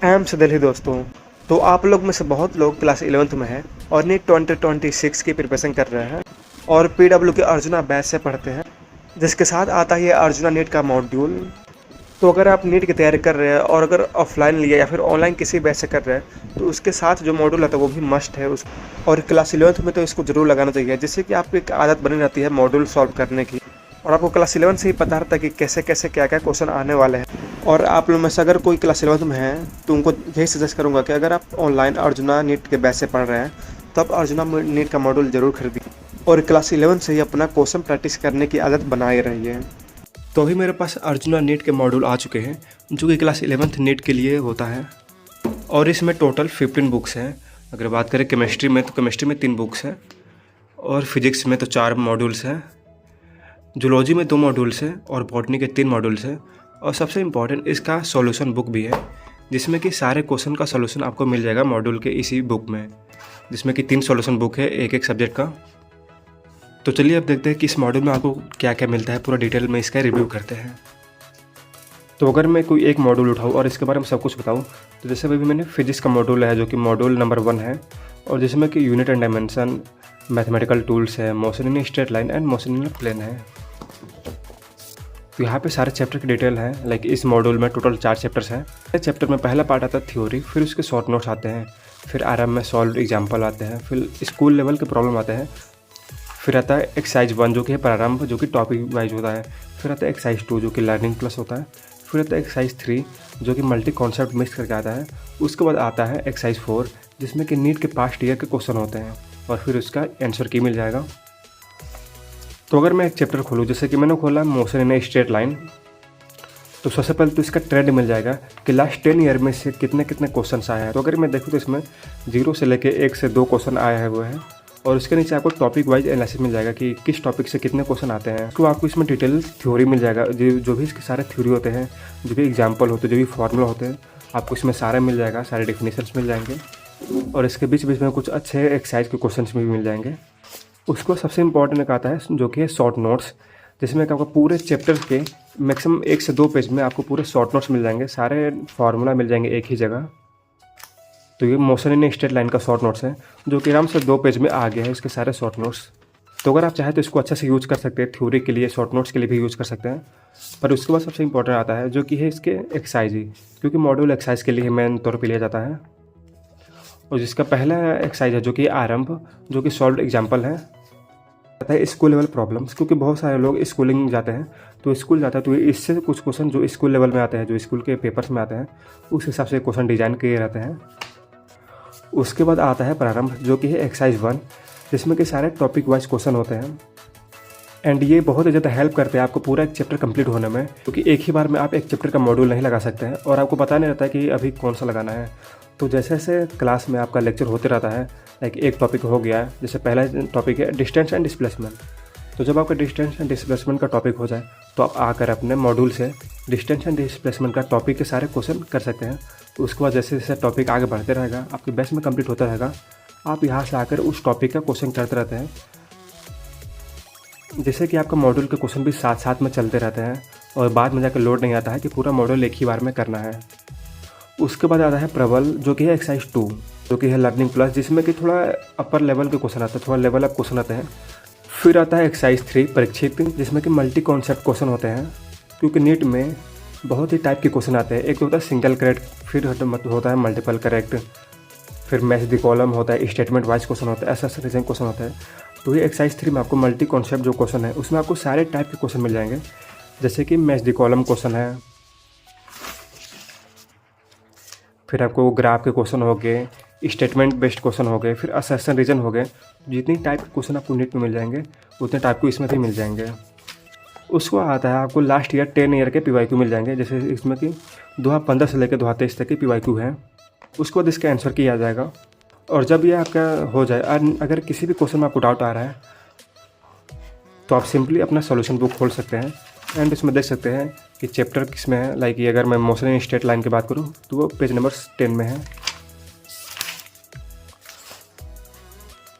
M से दिल्ली दोस्तों। तो आप लोग में से बहुत लोग क्लास 11th में हैं और नीट 2026 की प्रिपरेशन कर रहे हैं और पीडब्ल्यू के अर्जुना बैच से पढ़ते हैं, जिसके साथ आता है ये अर्जुना नीट का मॉड्यूल। तो अगर आप नीट की तैयारी कर रहे हैं और अगर ऑफलाइन लिया या फिर ऑनलाइन किसी बैच से कर रहे हैं तो उसके साथ जो मॉड्यूल आता है वो भी मस्ट है उस। और क्लास 11th में तो इसको ज़रूर लगाना चाहिए, जिससे कि आपको एक आदत बनी रहती है मॉड्यूल सॉल्व करने की और आपको क्लास 11 से ही पता रहता है कि कैसे कैसे क्या क्या क्वेश्चन आने वाले हैं। और आप लोग में से अगर कोई क्लास 11th में है तो उनको यही सजेस्ट करूँगा कि अगर आप ऑनलाइन अर्जुना नीट के बैच से पढ़ रहे हैं तो आप अर्जुना नीट का मॉड्यूल ज़रूर खरीदिए और क्लास 11 से ही अपना क्वेश्चन प्रैक्टिस करने की आदत बनाए रहिए। तो अभी मेरे पास अर्जुना नीट के मॉड्यूल आ चुके हैं जो कि क्लास 11th नीट के लिए होता है और इसमें टोटल 15 बुक्स हैं। अगर बात करें केमिस्ट्री में तो केमिस्ट्री में 3 बुक्स हैं और फिजिक्स में तो 4 मॉड्यूल्स हैं, जूलॉजी में 2 मॉड्यूल्स हैं और बॉटनी के 3 मॉड्यूल्स हैं। और सबसे इम्पॉर्टेंट इसका सॉल्यूशन बुक भी है, जिसमें कि सारे क्वेश्चन का सॉल्यूशन आपको मिल जाएगा मॉड्यूल के इसी बुक में, जिसमें कि 3 सॉल्यूशन बुक है एक एक सब्जेक्ट का। तो चलिए अब देखते हैं कि इस मॉड्यूल में आपको क्या क्या मिलता है, पूरा डिटेल में इसका रिव्यू करते हैं। तो अगर मैं कोई एक मॉड्यूल उठाऊँ और इसके बारे में सब कुछ बताऊँ तो जैसे अभी मैंने फिजिक्स का मॉड्यूल है जो कि मॉड्यूल नंबर 1 है और जिसमें कि unit and dimension, mathematical tools है, motion in straight line and motion in plane है। तो यहाँ पे सारे चैप्टर की डिटेल है। लाइक इस मॉड्यूल में टोटल 4 चैप्टर्स हैं। चैप्टर में पहला पार्ट आता है थ्योरी, फिर उसके शॉर्ट नोट्स आते हैं, फिर आराम में सॉल्व एग्जाम्पल आते हैं, फिर स्कूल लेवल के प्रॉब्लम आते हैं, फिर आता है एक्सरसाइज 1 जो कि है प्रारंभ जो कि टॉपिक वाइज होता है, फिर आता है एक्सरसाइज 2 जो कि लर्निंग प्लस होता है, फिर आता है एक्सरसाइज 3 जो कि मल्टी कॉन्सेप्ट मिक्स करके आता है, उसके बाद आता है एक्सरसाइज 4 जिसमें कि नीट के पास्ट ईयर के क्वेश्चन होते हैं और फिर उसका आंसर की मिल जाएगा। तो अगर मैं एक चैप्टर खोलूँ, जैसे कि मैंने खोला motion in a straight line, तो सबसे पहले तो इसका ट्रेंड मिल जाएगा कि लास्ट 10 ईयर में से कितने कितने क्वेश्चन आए हैं। तो अगर मैं देखूँ तो इसमें 0 से लेके 1 से 2 क्वेश्चन आए हैं वो है और उसके नीचे आपको टॉपिक वाइज एनालिसिस मिल जाएगा कि किस टॉपिक से कितने क्वेश्चन आते हैं। तो आपको इसमें डिटेल थ्योरी मिल जाएगा, जो भी इसके सारे थ्योरी होते हैं, जो भी एग्जाम्पल होते हैं, जो भी फार्मूला होते हैं, आपको इसमें सारे मिल जाएगा, सारे डेफिनेशंस मिल जाएंगे और इसके बीच बीच में कुछ अच्छे एक्सरसाइज के क्वेश्चन भी मिल जाएंगे। उसको सबसे इंपॉर्टेंट एक आता है जो कि है शॉर्ट नोट्स, जिसमें कि आपको पूरे चैप्टर के मैक्सिमम 1 से 2 पेज में आपको पूरे शॉर्ट नोट्स मिल जाएंगे, सारे फार्मूला मिल जाएंगे एक ही जगह। तो ये मोशन इन स्ट्रेट लाइन का शॉर्ट नोट्स है जो कि आराम से 2 पेज में आ गया है इसके सारे शॉर्ट नोट्स। तो अगर आप चाहें तो इसको अच्छे से यूज़ कर सकते हैं, थ्योरी के लिए, शॉर्ट नोट्स के लिए भी यूज़ कर सकते हैं। पर उसके बाद सबसे इंपॉर्टेंट आता है जो कि है इसके एक्सरसाइज ही, क्योंकि मॉड्यूल एक्सरसाइज के लिए मेन तौर पर लिया जाता है। और जिसका पहला एक्सरसाइज है जो कि आरंभ, जो कि सॉल्व एग्जाम्पल है स्कूल लेवल प्रॉब्लम्स, क्योंकि बहुत सारे लोग स्कूलिंग जाते हैं तो स्कूल जाता है तो इससे कुछ क्वेश्चन जो स्कूल लेवल में आते हैं, जो स्कूल के पेपर्स में आते हैं, उस हिसाब से क्वेश्चन डिजाइन किए रहते हैं। उसके बाद आता है प्रारंभ जो कि है एक्सरसाइज 1, जिसमें कि सारे टॉपिक वाइज क्वेश्चन होते हैं एंड ये बहुत ही ज़्यादा हेल्प करते हैं आपको पूरा एक चैप्टर कंप्लीट होने में, क्योंकि एक ही बार में आप एक चैप्टर का मॉड्यूल नहीं लगा सकते हैं और आपको पता नहीं रहता है कि अभी कौन सा लगाना है। तो जैसे जैसे क्लास में आपका लेक्चर होते रहता है, लाइक एक टॉपिक हो गया है, जैसे पहला टॉपिक है डिस्टेंस एंड डिस्प्लेसमेंट, तो जब आपका डिस्टेंस एंड डिस्प्लेसमेंट का टॉपिक हो जाए तो आप आकर अपने मॉड्यूल से डिस्टेंस एंड डिस्प्लेसमेंट का टॉपिक के सारे क्वेश्चन कर सकते हैं। तो उसके बाद जैसे जैसे टॉपिक आगे बढ़ते रहेगा, आपके बैच में कंप्लीट होता रहेगा, आप यहाँ से आकर उस टॉपिक का क्वेश्चन करते रहते हैं, जैसे कि आपका मॉड्यूल के क्वेश्चन भी साथ साथ में चलते रहते हैं और बाद में जाकर लोड नहीं आता है कि पूरा मॉड्यूल एक ही बार में करना है। उसके बाद आता है प्रबल जो कि है एक्सरसाइज 2 जो कि है लर्निंग प्लस, जिसमें कि थोड़ा अपर लेवल के क्वेश्चन आते हैं, थोड़ा लेवल अप क्वेश्चन आते हैं। फिर आता है एक्सरसाइज 3 परीक्षित, जिसमें कि मल्टी कॉन्सेप्ट क्वेश्चन होते हैं, क्योंकि नीट में बहुत ही टाइप के क्वेश्चन आते हैं। एक तो होता है सिंगल करेक्ट, फिर होता है मल्टीपल करेक्ट, फिर मैच द कॉलम होता है, स्टेटमेंट वाइज क्वेश्चन होता है, ऐसा रीजन क्वेश्चन होता है। तो ये एक्सरसाइज 3 में आपको मल्टी कॉन्सेप्ट जो क्वेश्चन है उसमें आपको सारे टाइप के क्वेश्चन मिल जाएंगे, जैसे कि मैच द कॉलम क्वेश्चन है, फिर आपको ग्राफ के क्वेश्चन हो गए, स्टेटमेंट बेस्ड क्वेश्चन हो गए, फिर असर्शन रीजन हो गए। जितनी टाइप के क्वेश्चन आपको नीट में मिल जाएंगे उतने टाइप को इसमें भी मिल जाएंगे। उसको आता है आपको लास्ट ईयर 10 ईयर के PYQ मिल जाएंगे, जैसे इसमें कि 2015 से लेकर 2023 तक के PYQ हैं। उसके बाद इसका आंसर किया जाएगा और जब ये आपका हो जाए, अगर किसी भी क्वेश्चन में आपको डाउट आ रहा है तो आप सिंपली अपना सॉल्यूशन बुक खोल सकते हैं एंड इसमें देख सकते हैं कि चैप्टर किस में है। लाइक ये अगर मैं मोशन इन स्ट्रेट लाइन की बात करूँ तो वो पेज नंबर 10 में है।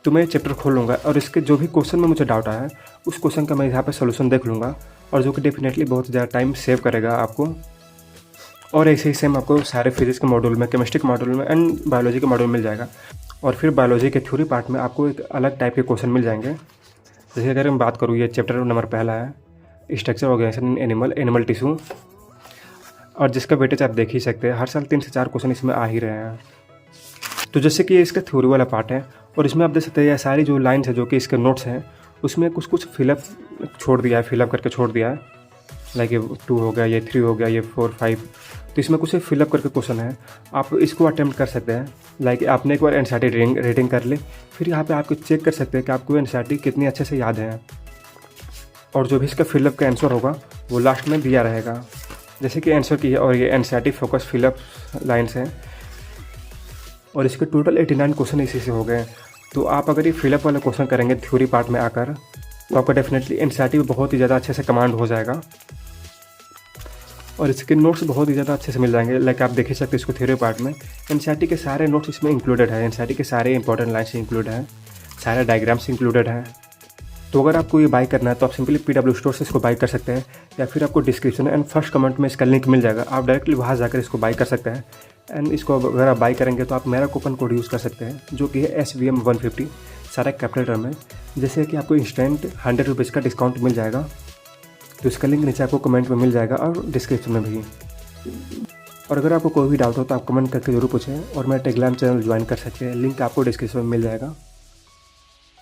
तो मैं चैप्टर खोल लूँगा और इसके जो भी क्वेश्चन में मुझे डाउट आया है उस क्वेश्चन का मैं यहाँ पे सॉल्यूशन देख लूँगा और जो कि डेफिनेटली बहुत ज़्यादा टाइम सेव करेगा आपको। और ऐसे ही सेम आपको सारे फिजिक्स के मॉड्यूल में, केमिस्ट्री के मॉड्यूल में एंड बायोलॉजी के मॉड्यूल मिल जाएगा। और फिर बायोलॉजी के थ्योरी पार्ट में आपको एक अलग टाइप के क्वेश्चन मिल जाएंगे। जैसे अगर मैं बात करूँ, ये चैप्टर नंबर पहला है, structure organisation in animal tissue, और जिसका वेटेज आप देख ही सकते हैं, हर साल 3 से 4 क्वेश्चन इसमें आ ही रहे हैं। तो जैसे कि ये इसका थ्योरी वाला पार्ट है, और इसमें आप देख सकते हैं ये सारी जो लाइन्स है जो कि इसके नोट्स हैं, उसमें कुछ फिलअप छोड़ दिया है, फिलअप करके छोड़ दिया है। लाइक ये 2 हो गया, ये 3 हो गया, ये 4, 5, तो इसमें कुछ फिलअप करके क्वेश्चन है। आप इसको अटेम्प्ट कर सकते हैं। लाइक आपने एक बार एनसीईआरटी रीडिंग कर ली, फिर यहाँ पे आपको चेक कर सकते हैं कि आपको एनसीईआरटी कितनी अच्छे से याद है, और जो भी इसका फिलअप का आंसर होगा वो लास्ट में दिया रहेगा। जैसे कि आंसर की है, और ये एनसीईआरटी फोकस फिलअप लाइन्स हैं, और इसके टोटल 89 क्वेश्चन इसी से हो गए। तो आप अगर ये फिलअप वाला क्वेश्चन करेंगे थ्योरी पार्ट में आकर, तो आपका डेफिनेटली एनसीईआरटी में बहुत ही ज़्यादा अच्छे से कमांड हो जाएगा, और इसके नोट्स बहुत ही ज़्यादा अच्छे से मिल जाएंगे। लाइक आप देख ही सकते हैं इसको थ्योरी पार्ट में एनसीईआरटी के सारे नोट्स इसमें इंक्लूडेड है, एनसीईआरटी के सारे इंपॉर्टेंट लाइन्स इंक्लूड हैं, सारे डायग्राम्स इंक्लूडेड हैं। तो अगर आपको ये बाई करना है तो आप सिंपली PW स्टोर से इसको बाई कर सकते हैं, या फिर आपको डिस्क्रिप्शन एंड फर्स्ट कमेंट में इसका लिंक मिल जाएगा, आप डायरेक्टली वहाँ जाकर इसको बाई कर सकते हैं। एंड इसको अगर आप बाई करेंगे तो आप मेरा कूपन कोड यूज़ कर सकते हैं, जो कि है SVM150, सारा कैपिटल में, जैसे कि आपको इंस्टेंट 100 रुपीज़ का डिस्काउंट मिल जाएगा। तो इसका लिंक नीचे आपको कमेंट में मिल जाएगा और डिस्क्रिप्शन में भी। और अगर आपको कोई भी डाउट हो तो आप कमेंट करके जरूर पूछें, और मेरा टेलीग्राम चैनल ज्वाइन कर सकते हैं, लिंक आपको डिस्क्रिप्शन में मिल जाएगा।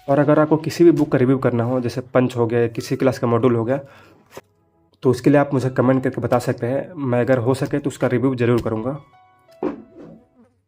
और अगर आपको किसी भी बुक का रिव्यू करना हो, जैसे पंच हो गया, किसी क्लास का मॉड्यूल हो गया, तो उसके लिए आप मुझे कमेंट करके बता सकते हैं। मैं अगर हो सके तो उसका रिव्यू ज़रूर करूँगा।